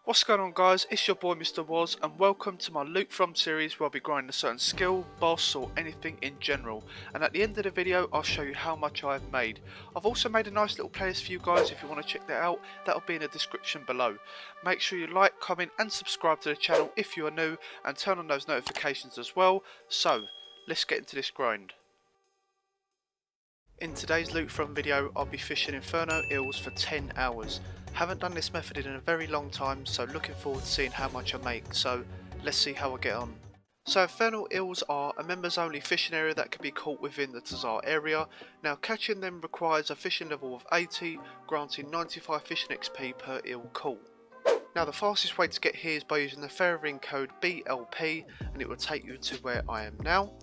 What's going on guys, it's your boy Mr. Woz and welcome to my Loot From series where I'll be grinding a certain skill, boss or anything in general, and at the end of the video I'll show you how much I've made. I've also made a nice little playlist for you guys if you want to check that out, that'll be in the description below. Make sure you like, comment and subscribe to the channel if you are new and turn on those notifications as well. So let's get into this grind. In today's Loot From video I'll be fishing Infernal Eels for 10 hours. Haven't done this method in a very long time, so looking forward to seeing how much I make, so let's see how I get on. So Infernal Eels are a members only fishing area that can be caught within the Tazar area. Now catching them requires a fishing level of 80, granting 95 fishing XP per eel caught. Now the fastest way to get here is by using the ferrying code BLP and it will take you to where I am now.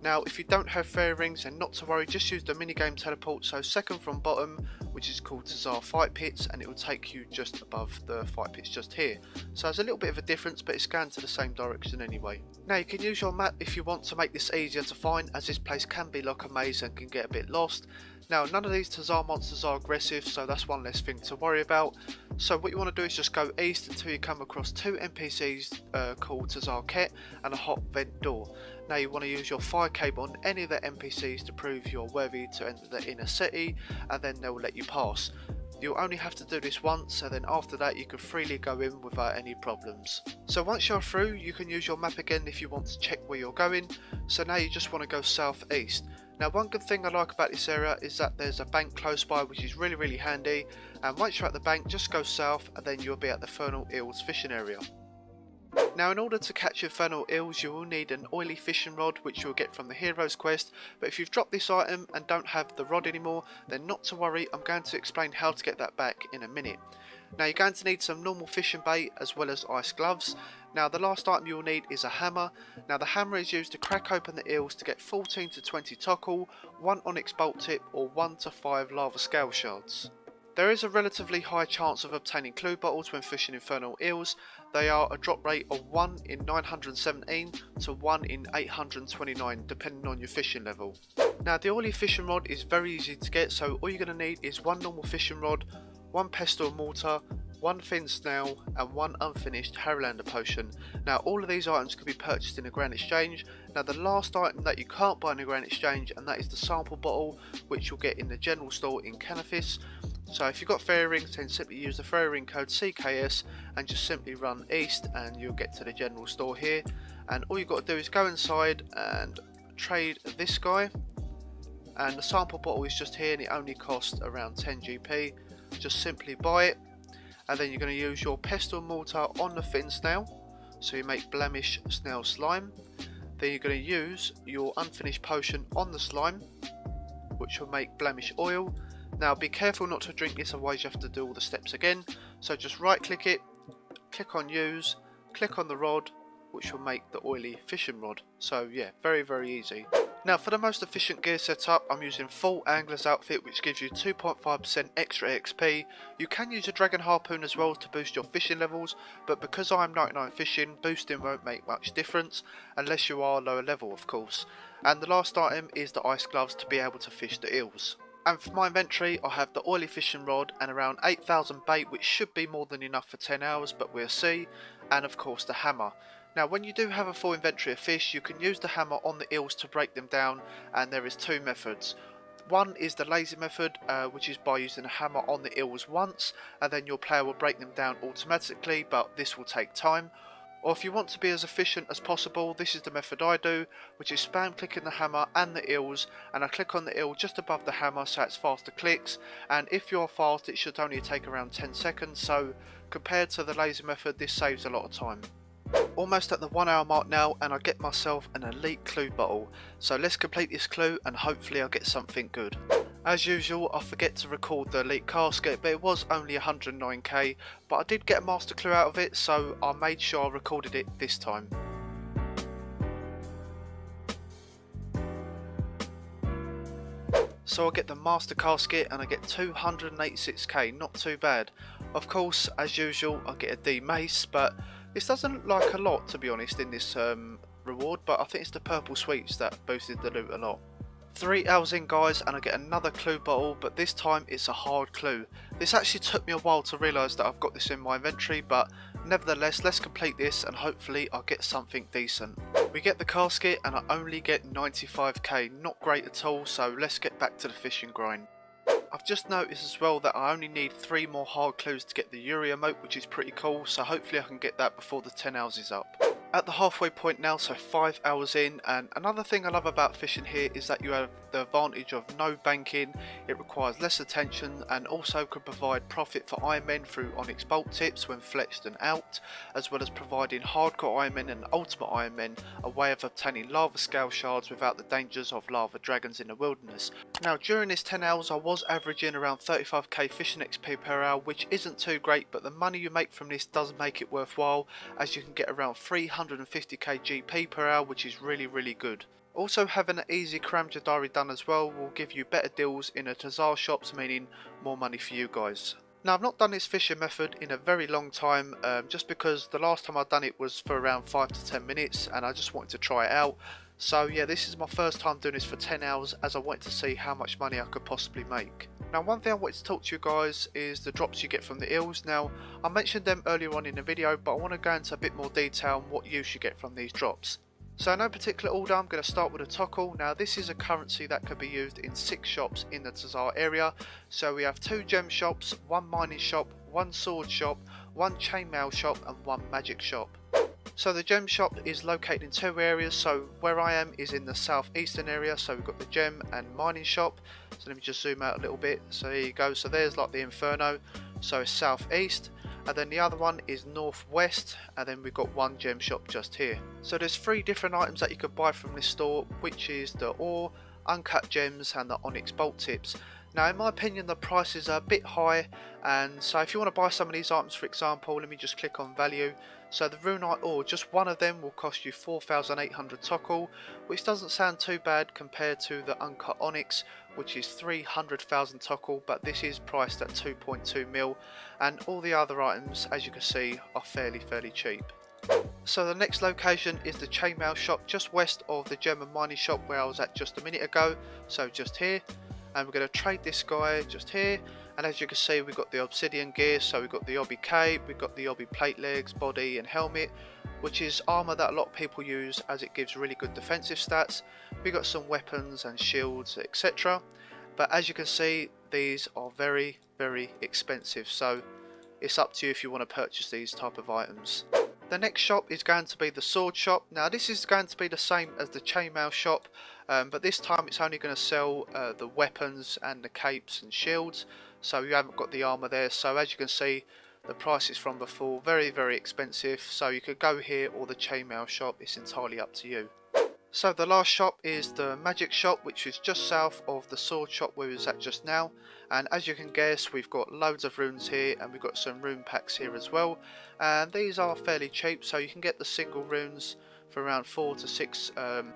Now if you don't have fairy rings then not to worry, just use the minigame teleport, so second from bottom, which is called Tazar Fight Pits, and it will take you just above the fight pits just here. So there's a little bit of a difference but it's going to the same direction anyway. Now you can use your map if you want to make this easier to find, as this place can be like a maze and can get a bit lost. Now none of these Tazar monsters are aggressive, so that's one less thing to worry about. So what you want to do is just go east until you come across two NPCs called Tazar Ket and a hot vent door. Now you want to use your fire cable on any of the NPCs to prove you're worthy to enter the inner city, and then they will let you pass. You'll only have to do this once, and then after that you can freely go in without any problems. So once you're through you can use your map again if you want to check where you're going. So now you just want to go southeast. Now one good thing I like about this area is that there's a bank close by, which is really handy, and once you're at the bank just go south and then you'll be at the Infernal Eels fishing area. Now in order to catch Infernal Eels you will need an oily fishing rod, which you'll get from the Heroes quest, but if you've dropped this item and don't have the rod anymore then not to worry, I'm going to explain how to get that back in a minute. Now you're going to need some normal fishing bait as well as ice gloves. Now the last item you'll need is a hammer. Now the hammer is used to crack open the eels to get 14 to 20 tackle, 1 onyx bolt tip or 1 to 5 lava scale shards. There is a relatively high chance of obtaining clue bottles when fishing Infernal Eels. They are a drop rate of 1 in 917 to 1 in 829 depending on your fishing level. Now the oily fishing rod is very easy to get, so all you're going to need is 1 normal fishing rod, 1 pestle and mortar, 1 thin snail and 1 unfinished Harrylander potion. Now all of these items can be purchased in a grand exchange. Now the last item that you can't buy in a grand exchange, and that is the sample bottle, which you'll get in the general store in Canifis. So if you've got fairy rings then simply use the fairy ring code CKS and just simply run east and you'll get to the general store here, and all you've got to do is go inside and trade this guy, and the sample bottle is just here and it only costs around 10 GP. Just simply buy it, and then you're going to use your pestle and mortar on the thin snail, so you make blemish snail slime. Then you're going to use your unfinished potion on the slime, which will make blemish oil. Now be careful not to drink this, otherwise you have to do all the steps again. So just right click it, click on use, click on the rod, which will make the oily fishing rod. So yeah, very easy. Now for the most efficient gear setup I'm using full angler's outfit, which gives you 2.5% extra XP. You can use a dragon harpoon as well to boost your fishing levels, but because I'm 99 fishing, boosting won't make much difference unless you are lower level of course. And the last item is the ice gloves to be able to fish the eels. And for my inventory I have the oily fishing rod and around 8,000 bait, which should be more than enough for 10 hours, but we'll see, and of course the hammer. Now when you do have a full inventory of fish you can use the hammer on the eels to break them down, and there is 2 methods. One is the lazy method, which is by using a hammer on the eels once and then your player will break them down automatically, but this will take time. Or if you want to be as efficient as possible, this is the method I do, which is spam clicking the hammer and the eels, and I click on the eel just above the hammer so it's faster clicks, and if you're fast it should only take around 10 seconds, so compared to the laser method this saves a lot of time. Almost at the 1 hour mark now and I get myself an elite clue bottle, so let's complete this clue and hopefully I'll get something good. As usual I forget to record the elite casket, but it was only 109k, but I did get a master clue out of it, so I made sure I recorded it this time. So I get the master casket and I get 286k, not too bad. Of course as usual I get a D mace, but this doesn't look like a lot to be honest in this reward, but I think it's the purple sweets that boosted the loot a lot. 3 hours in guys, and I get another clue bottle, but this time it's a hard clue. This actually took me a while to realise that I've got this in my inventory, but nevertheless let's complete this and hopefully I'll get something decent. We get the casket and I only get 95k, not great at all, so let's get back to the fishing grind. I've just noticed as well that I only need 3 more hard clues to get the Yuri emote, which is pretty cool, so hopefully I can get that before the 10 hours is up. At the halfway point now, so 5 hours in, and another thing I love about fishing here is that you have the advantage of no banking, it requires less attention and also can provide profit for Ironmen through Onyx bolt tips when flexed and out, as well as providing hardcore Ironmen and ultimate Ironmen a way of obtaining lava scale shards without the dangers of lava dragons in the wilderness. Now during this 10 hours I was averaging around 35k fishing XP per hour, which isn't too great, but the money you make from this does make it worthwhile, as you can get around 350k GP per hour, which is really good. Also having an easy Karamja diary done as well will give you better deals in the Tazar shops, meaning more money for you guys. Now I've not done this fishing method in a very long time, just because the last time I've done it was for around 5 to 10 minutes and I just wanted to try it out. So yeah, this is my first time doing this for 10 hours as I wanted to see how much money I could possibly make. Now one thing I wanted to talk to you guys is the drops you get from the eels. Now I mentioned them earlier on in the video, but I want to go into a bit more detail on what use you get from these drops. So in no particular order, I'm going to start with a tockle. Now this is a currency that can be used in 6 shops in the Tazar area. So we have 2 gem shops, 1 mining shop, 1 sword shop, 1 chainmail shop and 1 magic shop. So the gem shop is located in 2 areas, so where I am is in the southeastern area, so we've got the gem and mining shop. So let me just zoom out a little bit, so there you go, so there's like the Inferno, so it's southeast, and then the other one is northwest, and then we've got 1 gem shop just here. So there's 3 different items that you could buy from this store, which is the ore, uncut gems and the onyx bolt tips. Now in my opinion the prices are a bit high, and so if you want to buy some of these items, for example, let me just click on value. So the runite ore, just one of them will cost you 4,800 tockle, which doesn't sound too bad compared to the uncut onyx, which is 300,000 tockle, but this is priced at 2.2 mil, and all the other items, as you can see, are fairly cheap. So the next location is the chainmail shop, just west of the gem and mining shop where I was at just a minute ago, so just here. And we're going to trade this guy just here, and as you can see we've got the obsidian gear, so we've got the obby cape, we've got the obby plate legs, body and helmet, which is armour that a lot of people use as it gives really good defensive stats. We've got some weapons and shields, etc. But as you can see these are very expensive, so it's up to you if you want to purchase these type of items. The next shop is going to be the sword shop. Now this is going to be the same as the chainmail shop, but this time it's only going to sell the weapons and the capes and shields, so you haven't got the armour there. So as you can see the prices from before, very expensive, so you could go here or the chainmail shop, it's entirely up to you. So the last shop is the magic shop, which is just south of the sword shop where we was at just now, and as you can guess we've got loads of runes here and we've got some rune packs here as well, and these are fairly cheap, so you can get the single runes for around 4 to 6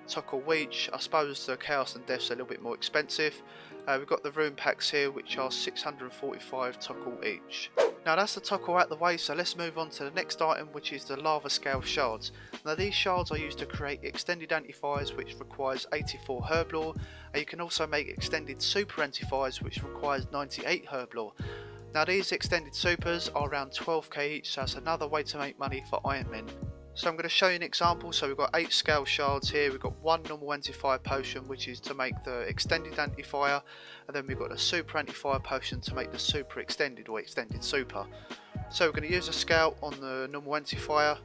tockle each. I suppose the chaos and death's a little bit more expensive. We've got the rune packs here which are 645 tockle each. Now that's the tockle out the way, so let's move on to the next item, which is the lava scale shards. Now these shards are used to create extended anti-fires, which requires 84 herb lore, and you can also make extended super anti-fires, which requires 98 herb lore. Now these extended supers are around 12k each, so that's another way to make money for Ironmen. So I'm going to show you an example. So we've got 8 scale shards here, we've got 1 normal anti-fire potion which is to make the extended anti-fire, and then we've got a super anti-fire potion to make the super extended or extended super. So we're going to use a scale on the normal anti-fire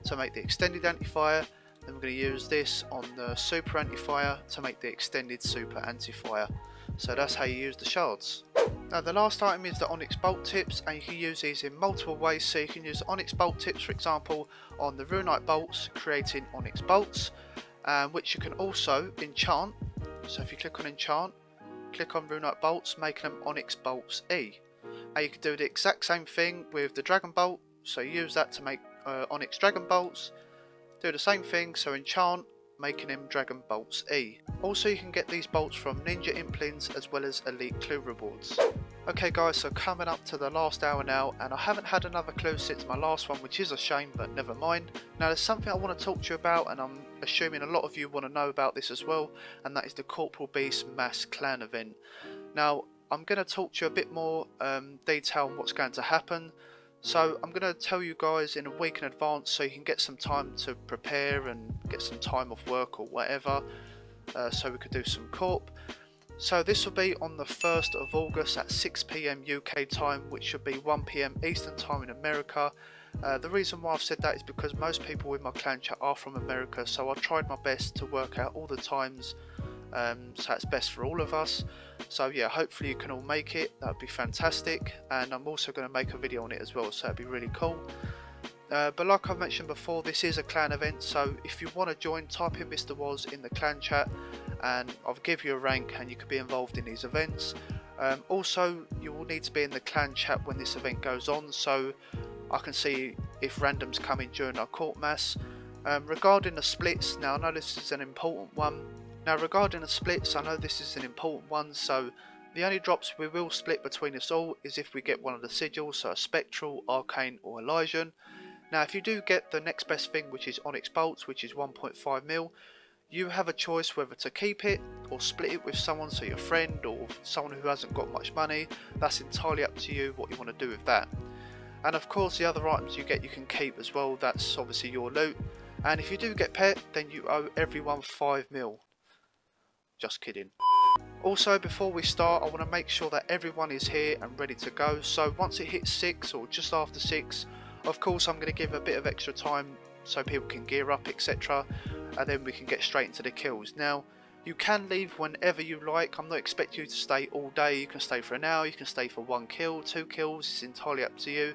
to make the extended anti-fire, then we're going to use this on the super anti-fire to make the extended super anti-fire. So that's how you use the shards. Now the last item is the onyx bolt tips, and you can use these in multiple ways. So you can use onyx bolt tips, for example, on the runite bolts, creating onyx bolts, which you can also enchant. So if you click on enchant, click on runite bolts, making them onyx bolts E. And you can do the exact same thing with the dragon bolt, so use that to make onyx dragon bolts. Do the same thing, so enchant, making them dragon bolts E. Also you can get these bolts from ninja implants as well as elite clue rewards. Okay guys, so coming up to the last hour now, and I haven't had another clue since my last one, which is a shame, but never mind. Now there's something I want to talk to you about, and I'm assuming a lot of you want to know about this as well, and that is the Corporeal Beast mass clan event. Now I'm going to talk to you a bit more detail on what's going to happen. So I'm going to tell you guys in a week in advance so you can get some time to prepare and get some time off work or whatever, so we could do some Corp. So this will be on the 1st of August at 6 PM UK time, which should be 1 PM Eastern time in America. The reason why I've said that is because most people in my clan chat are from America, so I tried my best to work out all the times so it's best for all of us. So yeah, hopefully you can all make it. That would be fantastic, and I'm also going to make a video on it as well, so that'd be really cool. But like I've mentioned before, this is a clan event, so if you want to join, type in Mr. Was in the clan chat and I'll give you a rank and you could be involved in these events. Also, you will need to be in the clan chat when this event goes on, so I can see if randoms come in during our court mass. Regarding the splits, now I know this is an important one. So the only drops we will split between us all is if we get one of the sigils, so a Spectral, Arcane or Elysian. Now if you do get the next best thing, which is Onyx Bolts, which is 1.5 mil, you have a choice whether to keep it or split it with someone, so your friend or someone who hasn't got much money. That's entirely up to you what you want to do with that. And of course the other items you get you can keep as well, that's obviously your loot. And if you do get pet, then you owe everyone 5 mil. Just kidding. Also, before we start, I want to make sure that everyone is here and ready to go. So once it hits 6 or just after 6, of course I'm going to give a bit of extra time so people can gear up, etc. And then we can get straight into the kills. Now, you can leave whenever you like. I'm not expecting you to stay all day. You can stay for an hour, you can stay for 1 kill, 2 kills, it's entirely up to you.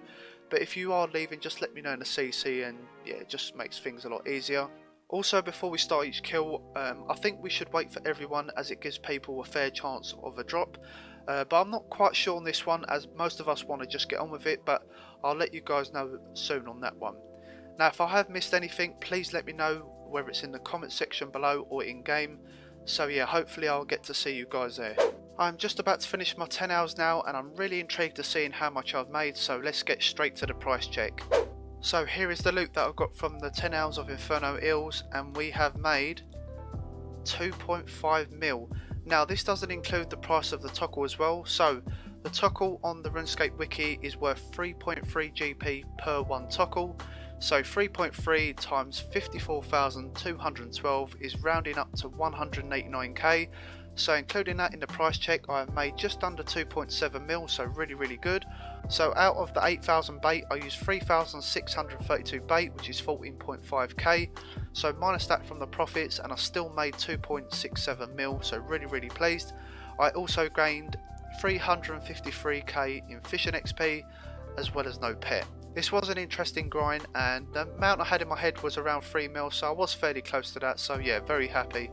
But if you are leaving, just let me know in the CC, and yeah, it just makes things a lot easier. Also, before we start each kill, I think we should wait for everyone, as it gives people a fair chance of a drop. But I'm not quite sure on this one, as most of us want to just get on with it, but I'll let you guys know soon on that one. Now if I have missed anything, please let me know, whether it's in the comment section below or in game. So yeah, hopefully I'll get to see you guys there. I'm just about to finish my 10 hours now, and I'm really intrigued to seeing how much I've made, so let's get straight to the price check. So here is the loot that I've got from the 10 hours of Infernal Eels, and we have made 2.5 mil. Now this doesn't include the price of the toggle as well, so the toggle on the RuneScape wiki is worth 3.3 GP per 1 toggle. So 3.3 times 54,212 is rounding up to 189k. So including that in the price check, I have made just under 2.7 mil, so really good. So out of the 8,000 bait, I used 3,632 bait, which is 14.5k. So minus that from the profits, and I still made 2.67 mil, so really pleased. I also gained 353k in fishing XP, as well as no pet. This was an interesting grind, and the amount I had in my head was around 3 mil, so I was fairly close to that, so yeah, very happy.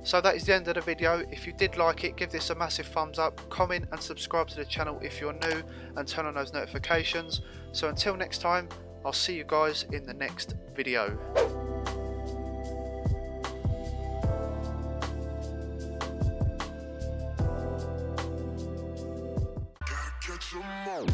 So that is the end of the video. If you did like it, give this a massive thumbs up, comment and subscribe to the channel if you're new, and turn on those notifications. So until next time, I'll see you guys in the next video. Gotta catch 'em all.